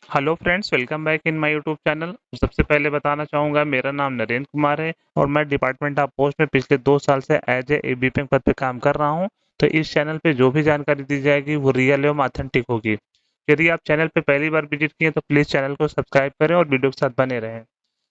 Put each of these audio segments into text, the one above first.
Hello friends, welcome back in my YouTube channel. सबसे पहले बताना चाहूँगा, मेरा नाम नरेंद्र कुमार है और मैं डिपार्टमेंट ऑफ पोस्ट में पिछले 2 साल से एज ए एबीपीएम पद पे काम कर रहा हूँ। तो इस चैनल पे जो भी जानकारी दी जाएगी वो रियल एवं ऑथेंटिक होगी। यदि आप चैनल पे पहली बार विजिट किए तो प्लीज़ चैनल को सब्सक्राइब करें और वीडियो के साथ बने रहें।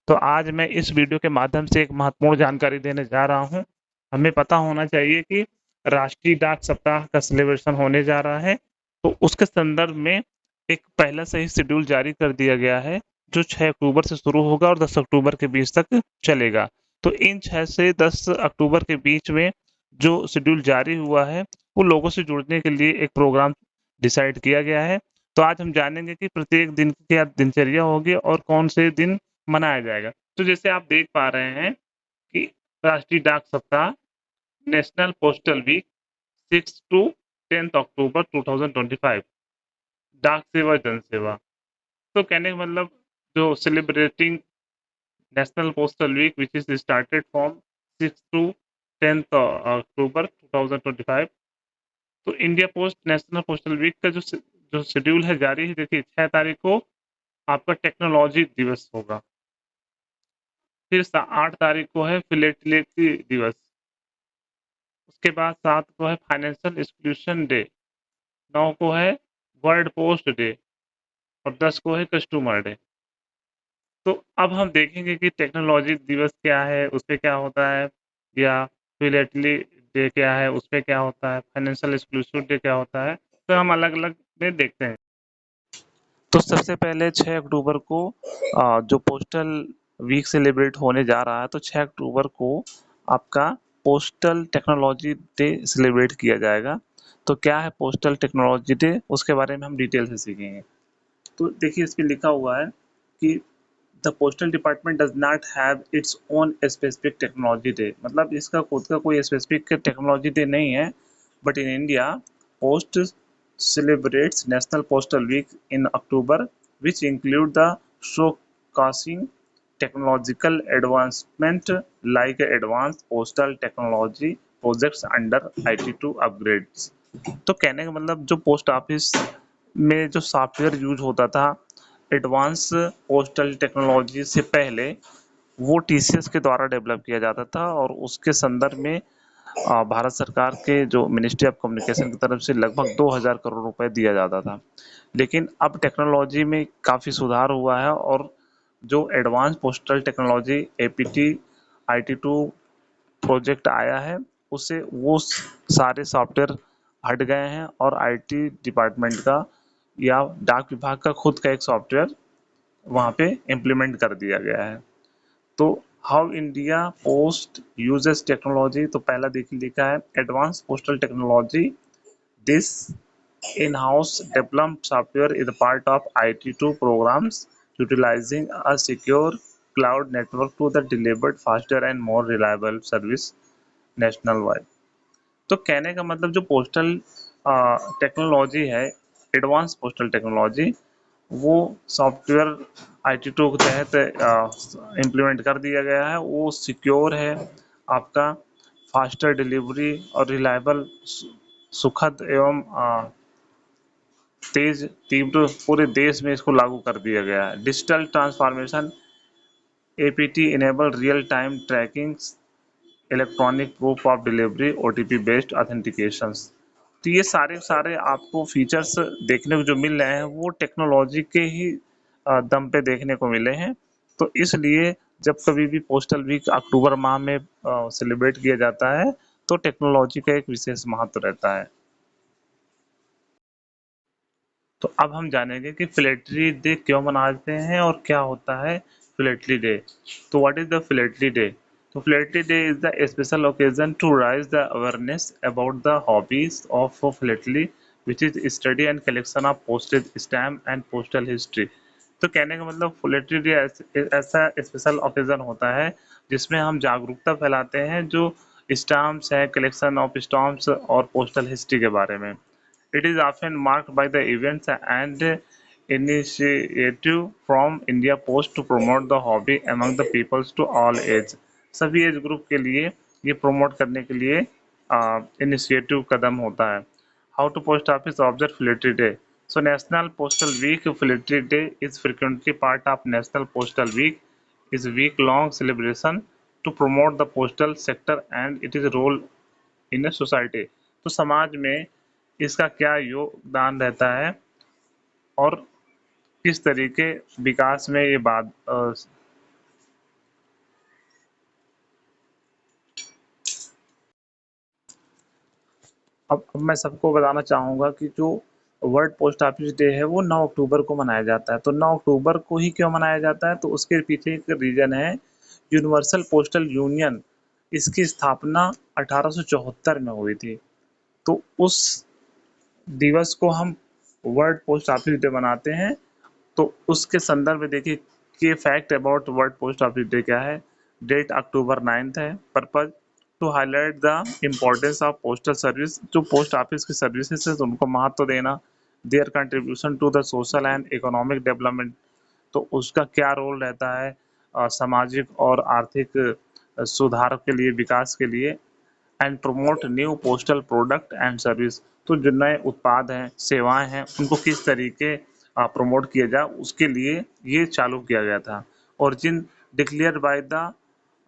तो आज मैं इस वीडियो के माध्यम से एक महत्वपूर्ण जानकारी देने जा रहा हूँ। हमें पता होना चाहिए कि राष्ट्रीय डाक सप्ताह का सेलिब्रेशन होने जा रहा है। तो उसके संदर्भ में एक पहले से ही शेड्यूल जारी कर दिया गया है, जो 6 अक्टूबर से शुरू होगा और 10 अक्टूबर के बीच तक चलेगा। तो इन 6 से 10 अक्टूबर के बीच में जो शेड्यूल जारी हुआ है, वो लोगों से जुड़ने के लिए एक प्रोग्राम डिसाइड किया गया है। तो आज हम जानेंगे कि प्रत्येक दिन की क्या दिनचर्या होगी और कौन से दिन मनाया जाएगा। तो जैसे आप देख पा रहे हैं कि राष्ट्रीय डाक सप्ताह, national postal week 6 to 10 October 2025, डाक सेवा जन सेवा। तो कहने का मतलब जो celebrating national postal week which is started from 6 to 10 October 2025। तो India post national postal week का जो शेड्यूल है जारी है। देखिए, 6 तारीख को आपका टेक्नोलॉजी दिवस होगा। फिर 8 तारीख को है फिलेटलिटी दिवस। उसके बाद 7 को है फाइनेंशियल इंस्टीट्यूशन डे। 9 को है वर्ल्ड पोस्ट डे और 10 को है कस्टमर डे। तो अब हम देखेंगे कि टेक्नोलॉजी दिवस क्या है, उसपे क्या होता है, या फिलेटली डे क्या है, उसपे क्या होता है, फाइनेंशियल एक्सक्लूसिव डे क्या होता है। तो हम अलग-अलग में देखते हैं। तो सबसे पहले 6 अक्टूबर को जो पोस्टल वीक सेलिब्रेट होने जा रहा है, तो 6 अक्टूबर को आपका पोस्टल टेक्नोलॉजी डे सेलिब्रेट किया जाएगा। तो क्या है पोस्टल टेक्नोलॉजी डे, उसके बारे में हम डिटेल से सीखेंगे। तो देखिए, इस पे लिखा हुआ है कि the postal department does not have its own specific technology day. मतलब इसका खुद का कोई स्पेसिफिक टेक्नोलॉजी डे नहीं है, but in India post celebrates National Postal Week in October, which include the showcasing technological advancement like advanced postal technology projects under IT2 upgrades। तो कहने का मतलब जो पोस्ट ऑफिस में जो सॉफ्टवेयर यूज होता था एडवांस पोस्टल टेक्नोलॉजी से पहले, वो टीसीएस के द्वारा डेवलप किया जाता था और उसके संदर्भ में भारत सरकार के जो मिनिस्ट्री ऑफ कम्युनिकेशन की तरफ से लगभग 2000 करोड़ रुपए दिया जाता था। लेकिन अब टेक्नोलॉजी में काफ़ी सुधार हुआ है और जो advance postal technology APT IT2 project आया है, उससे वो सारे सॉफ्टवेयर हट गए हैं और आईटी डिपार्टमेंट का या डाक विभाग का खुद का एक सॉफ्टवेयर वहाँ पे इम्प्लीमेंट कर दिया गया है। तो how India post uses technology, तो पहला देखिए लिखा है advance postal technology. This in house developed software is part of IT2 programs utilizing a secure cloud network to the delivered faster and more reliable service national wide. तो कहने का मतलब जो पोस्टल टेक्नोलॉजी है, एडवांस पोस्टल टेक्नोलॉजी, वो software IT2 के तहत implement कर दिया गया है। वो सिक्योर है, आपका फास्टर डिलीवरी और रिलायबल, सुखद एवं तेज तीव्र पूरे देश में इसको लागू कर दिया गया है। Digital transformation APT enable real time tracking electronic proof of delivery OTP based authentications. तो ये सारे सारे आपको फीचर्स देखने को जो मिल रहे हैं वो टेक्नोलॉजी के ही दम पे देखने को मिले हैं। तो इसलिए जब कभी भी पोस्टल वीक अक्टूबर माह में सेलिब्रेट किया जाता है, तो टेक्नोलॉजी का एक विशेष महत्व रहता है। तो अब हम जानेंगे कि फिलेटरी डे क्यों मनाते हैं और क्या होता है फिलेटरी डे। तो what is the philately day? तो philately day is the special occasion to rise the awareness about the hobbies of philately, which is study and collection of postage stamp and postal history. तो कहने का मतलब philately day ऐसा special occasion होता है जिसमें हम जागरूकता फैलाते हैं जो स्टाम्प्स है, कलेक्शन ऑफ स्टाम्प्स और पोस्टल हिस्ट्री के बारे में। It is often marked by the events and initiative from India Post to promote the hobby among the peoples to all age। सभी एज ग्रुप के लिए ये प्रमोट करने के लिए इनिशिएटिव कदम होता है। How to post office observe philately day. So National Postal Week Philately Day is frequently part of National Postal Week. Is a week-long celebration to promote the postal sector and its role in a society. तो समाज में इसका क्या योगदान रहता है और किस तरीके विकास में ये बात अब मैं सबको बताना चाहूँगा कि जो वर्ल्ड पोस्ट ऑफिस डे है वो 9 अक्टूबर को मनाया जाता है। तो 9 अक्टूबर को ही क्यों मनाया जाता है? तो उसके पीछे एक रीज़न है, यूनिवर्सल पोस्टल यूनियन इसकी स्थापना 1874 में हुई थी। तो उस दिवस को हम वर्ल्ड पोस्ट ऑफिस डे मनाते हैं। तो उसके संदर्भ में देखिए कि fact about world post office day क्या है। डेट अक्टूबर 9 है। Purpose to highlight the importance of postal service, जो पोस्ट ऑफिस की सर्विसेज है उनको महत्व देना, their contribution to the social and economic development, तो उसका क्या रोल रहता है सामाजिक और आर्थिक सुधार के लिए, विकास के लिए, and promote new postal product and service, तो जो नए उत्पाद हैं, सेवाएं हैं, उनको किस तरीके प्रमोट किया जाए उसके लिए ये चालू किया गया था। Origin declare by the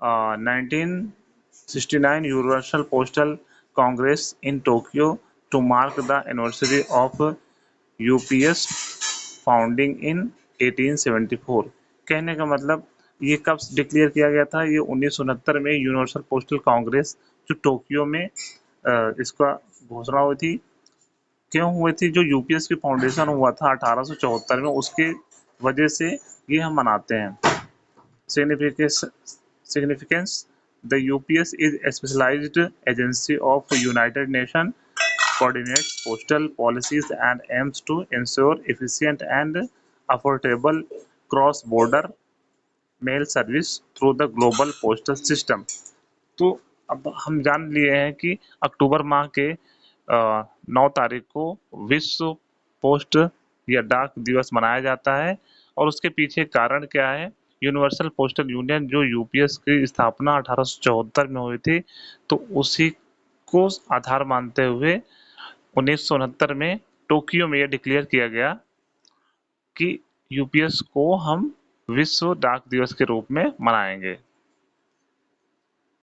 1969 universal postal congress in Tokyo to mark the anniversary of UPS founding in 1874। कहने का मतलब ये कब डिक्लेयर किया गया था? ये 1969 में यूनिवर्सल पोस्टल कांग्रेस जो टोक्यो में इसका घोषणा हुई थी। क्यों हुई थी? जो यूपीएस की फाउंडेशन हुआ था 1874 में, उसके वजह से ये हम मनाते हैं। Significance, the UPS is a specialized agency of United Nations, coordinates postal policies and aims to ensure efficient and affordable cross-border mail service through the global postal system. तो अब हम जान लिए हैं कि अक्टूबर माह के 9 तारीख को विश्व पोस्ट या डाक दिवस मनाया जाता है। और उसके पीछे कारण क्या है? यूनिवर्सल पोस्टल यूनियन जो यूपीएस की स्थापना 1874 में हुई थी, तो उसी को आधार मानते हुए 1969 में टोक्यो में यह डिक्लेयर किया गया कि यूपीएस को हम विश्व डाक दिवस के रूप में मनाएंगे।